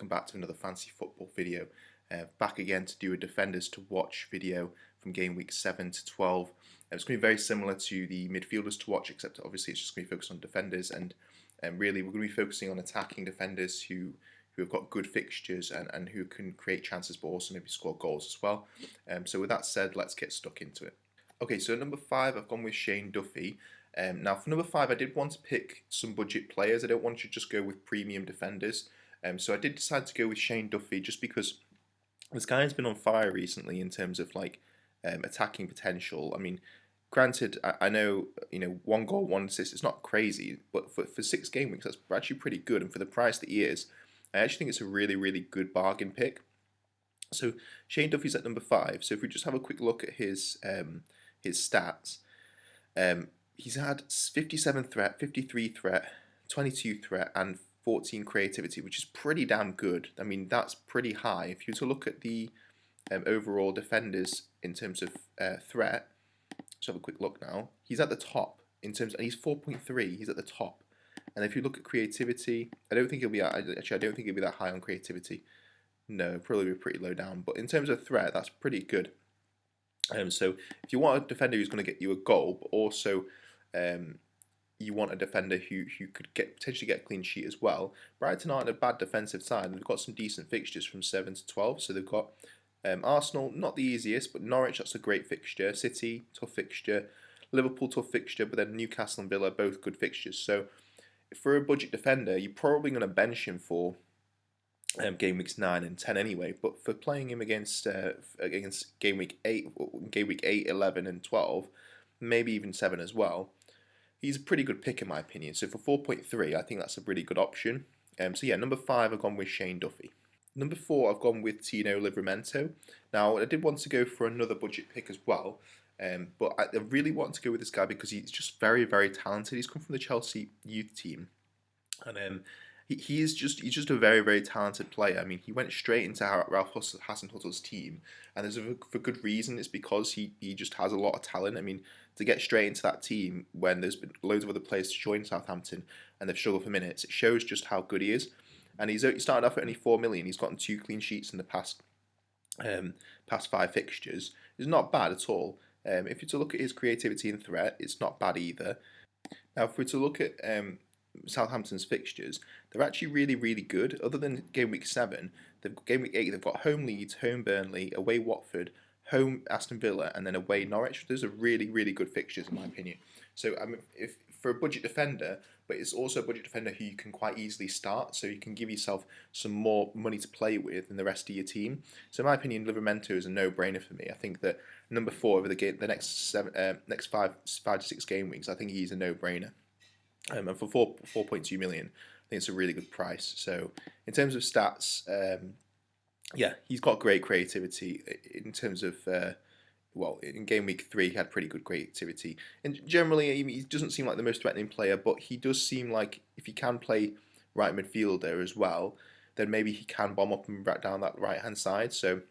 welcome back to another fantasy football video. Back again to do a defenders to watch video from game week 7 to 12. It's going to be very similar to the midfielders to watch, except obviously it's just going to be focused on defenders, and really we're going to be focusing on attacking defenders who have got good fixtures and who can create chances but also maybe score goals as well. So with that said, let's get stuck into it. Okay, so number 5 I've gone with Shane Duffy. Now for number 5 I did want to pick some budget players. I don't want to just go with premium defenders. So I did decide to go with Shane Duffy just because this guy has been on fire recently in terms of attacking potential. I mean, granted, I know 1 goal, 1 assist. It's not crazy, but for 6 game weeks, that's actually pretty good. And for the price that he is, I actually think it's a really, really good bargain pick. So Shane Duffy's at number 5. So if we just have a quick look at his stats, he's had 57 threat, 53 threat, 22 threat, and 14 creativity, which is pretty damn good. I mean, that's pretty high. If you were to look at the overall defenders in terms of threat, let's have a quick look now. He's at the top in terms, and he's 4.3. He's at the top. And if you look at creativity, I don't think he'll be actually. I don't think he'll be that high on creativity. No, probably be pretty low down. But in terms of threat, that's pretty good. So if you want a defender who's going to get you a goal, but also you want a defender who could potentially get a clean sheet as well. Brighton aren't a bad defensive side. They've got some decent fixtures from 7 to 12. So they've got Arsenal, not the easiest, but Norwich, that's a great fixture. City, tough fixture. Liverpool, tough fixture. But then Newcastle and Villa, both good fixtures. So for a budget defender, you're probably going to bench him for game weeks 9 and 10 anyway. But for playing him against game week 8, 11 and 12, maybe even 7 as well, he's a pretty good pick in my opinion. So for 4.3, I think that's a really good option. So yeah, number 5 I've gone with Shane Duffy. Number 4 I've gone with Tino Livramento. Now I did want to go for another budget pick as well, but I really want to go with this guy because he's just very, very talented. He's come from the Chelsea youth team, and he's just a very, very talented player. I mean, he went straight into Ralph Hasenhüttl's team, and there's for good reason. It's because he just has a lot of talent. I mean, to get straight into that team when there's been loads of other players to join Southampton and they've struggled for minutes, it shows just how good he is. And he started off at only 4 million. He's gotten 2 clean sheets in the past 5 fixtures. It's not bad at all. If you're to look at his creativity and threat, it's not bad either. Now, if we're to look at Southampton's fixtures, they're actually really, really good. Other than game week 7, game week 8, they've got home Leeds, home Burnley, away Watford, home Aston Villa, and then away Norwich. Those are really, really good fixtures in my opinion. So I mean, if for a budget defender, but it's also a budget defender who you can quite easily start, so you can give yourself some more money to play with than the rest of your team. So in my opinion, Livramento is a no-brainer for me. I think that number 4 over the next 5 to 6 game weeks, I think he's a no-brainer. And for 4.2 million, I think it's a really good price. So in terms of stats, yeah, he's got great creativity in terms of, in game week 3 he had pretty good creativity. And generally, he doesn't seem like the most threatening player, but he does seem like if he can play right midfielder as well, then maybe he can bomb up and back down that right-hand side. So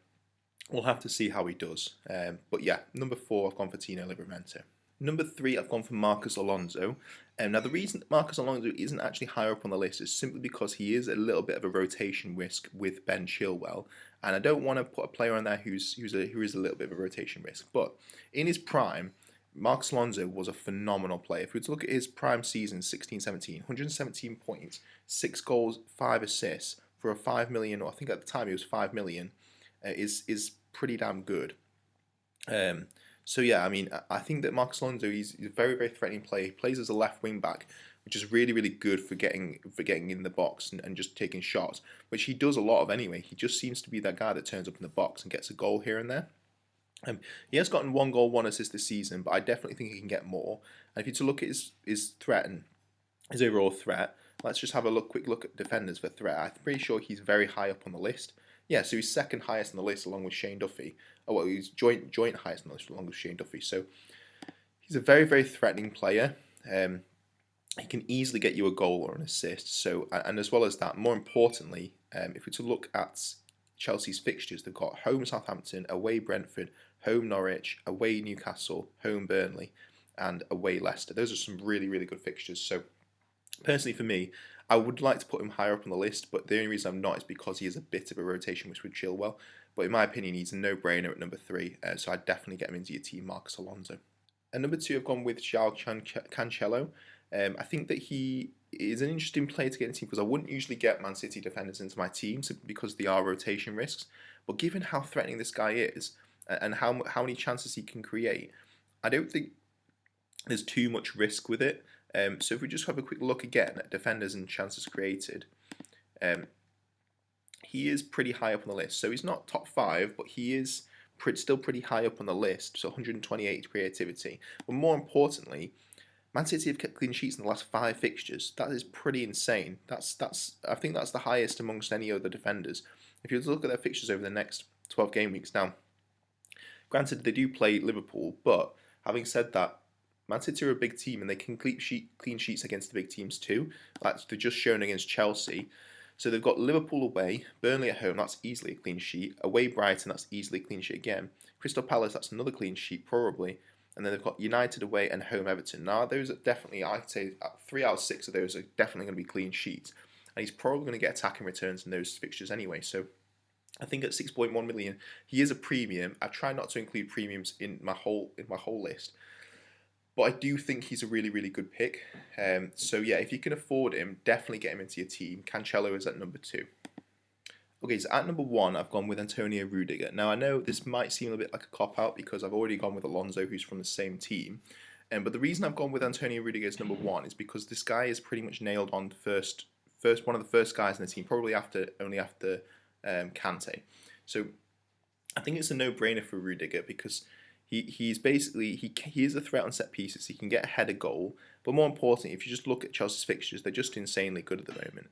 we'll have to see how he does. But yeah, number 4, I've gone for Tino Livramento. Number 3, I've gone for Marcos Alonso. Now, the reason that Marcos Alonso isn't actually higher up on the list is simply because he is a little bit of a rotation risk with Ben Chilwell, and I don't want to put a player on there who is a little bit of a rotation risk. But in his prime, Marcos Alonso was a phenomenal player. If we were to look at his prime season, 16-17, 117 points, 6 goals, 5 assists for a 5 million, or I think at the time he was 5 million, is pretty damn good. So yeah, I mean, I think that Marcos Alonso, he's a very, very threatening player. He plays as a left wing back, which is really, really good for getting in the box and just taking shots, which he does a lot of anyway. He just seems to be that guy that turns up in the box and gets a goal here and there. He has gotten 1 goal, 1 assist this season, but I definitely think he can get more. And if you to look at his threat and his overall threat, let's just have a quick look at defenders for threat. I'm pretty sure he's very high up on the list. Yeah, so he's second highest on the list along with Shane Duffy. Oh, well, he's joint highest on the list along with Shane Duffy. So he's a very, very threatening player. He can easily get you a goal or an assist. So, and as well as that, more importantly, if we're to look at Chelsea's fixtures, they've got home Southampton, away Brentford, home Norwich, away Newcastle, home Burnley, and away Leicester. Those are some really, really good fixtures. So personally for me, I would like to put him higher up on the list, but the only reason I'm not is because he is a bit of a rotation which would chill well. But in my opinion, he's a no-brainer at number 3, so I'd definitely get him into your team, Marcus Alonso. At number 2, I've gone with João Cancelo. I think that he is an interesting player to get into because I wouldn't usually get Man City defenders into my team because they are rotation risks. But given how threatening this guy is and how many chances he can create, I don't think there's too much risk with it. So if we just have a quick look again at defenders and chances created, he is pretty high up on the list. So he's not top 5, but he is still pretty high up on the list. So 128 creativity. But more importantly, Man City have kept clean sheets in the last 5 fixtures. That is pretty insane. I think that's the highest amongst any other defenders. If you look at their fixtures over the next 12 game weeks now, granted they do play Liverpool, but having said that, Man City are a big team and they can clean sheets against the big teams too. Like they're just shown against Chelsea. So they've got Liverpool away, Burnley at home, that's easily a clean sheet. Away Brighton, that's easily a clean sheet again. Crystal Palace, that's another clean sheet probably. And then they've got United away and home Everton. Now those are definitely, I'd say 3 out of 6 of those are definitely going to be clean sheets. And he's probably going to get attacking returns in those fixtures anyway. So I think at 6.1 million, he is a premium. I try not to include premiums in my whole list. But I do think he's a really, really good pick. So yeah, if you can afford him, definitely get him into your team. Cancelo is at number 2. Okay, so at number 1, I've gone with Antonio Rudiger. Now, I know this might seem a bit like a cop-out because I've already gone with Alonso, who's from the same team. But the reason I've gone with Antonio Rudiger as number 1 is because this guy is pretty much nailed on first one of the first guys in the team, probably only after Kante. So I think it's a no-brainer for Rudiger because he's basically he is a threat on set pieces. He can get a header goal, but more importantly, if you just look at Chelsea's fixtures, they're just insanely good at the moment.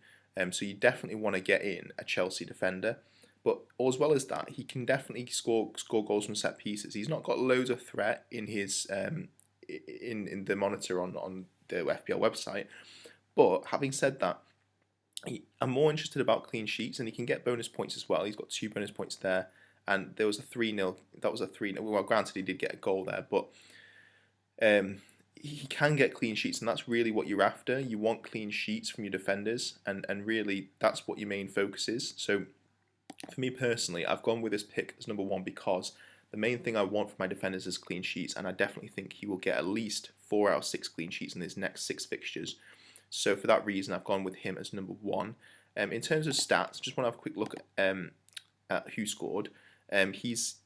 So you definitely want to get in a Chelsea defender, but as well as that, he can definitely score goals from set pieces. He's not got loads of threat in his in the monitor on the FPL website, but having said that, I'm more interested about clean sheets, and he can get bonus points as well. He's got 2 bonus points there. And there was a 3-0. That was a 3-0. Well, granted, he did get a goal there, but he can get clean sheets, and that's really what you're after. You want clean sheets from your defenders, and really that's what your main focus is. So for me personally, I've gone with this pick as number 1 because the main thing I want for my defenders is clean sheets, and I definitely think he will get at least 4 out of 6 clean sheets in his next 6 fixtures. So for that reason, I've gone with him as number 1. In terms of stats, just want to have a quick look at who scored. He's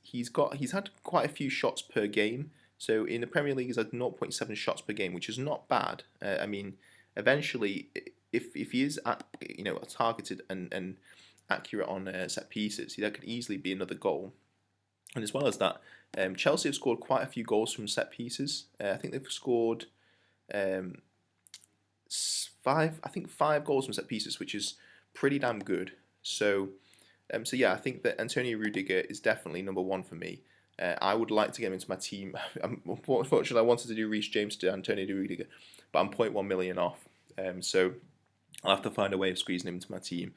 had quite a few shots per game. So in the Premier League, he's had 0.7 shots per game, which is not bad. I mean, eventually, if he is targeted and accurate on set pieces, that could easily be another goal. And as well as that, Chelsea have scored quite a few goals from set pieces. I think they've scored 5 goals from set pieces, which is pretty damn good. So yeah, I think that Antonio Rudiger is definitely number 1 for me. I would like to get him into my team. Unfortunately, I wanted to do Reece James to Antonio Rudiger, but I'm 0.1 million off. So I'll have to find a way of squeezing him into my team.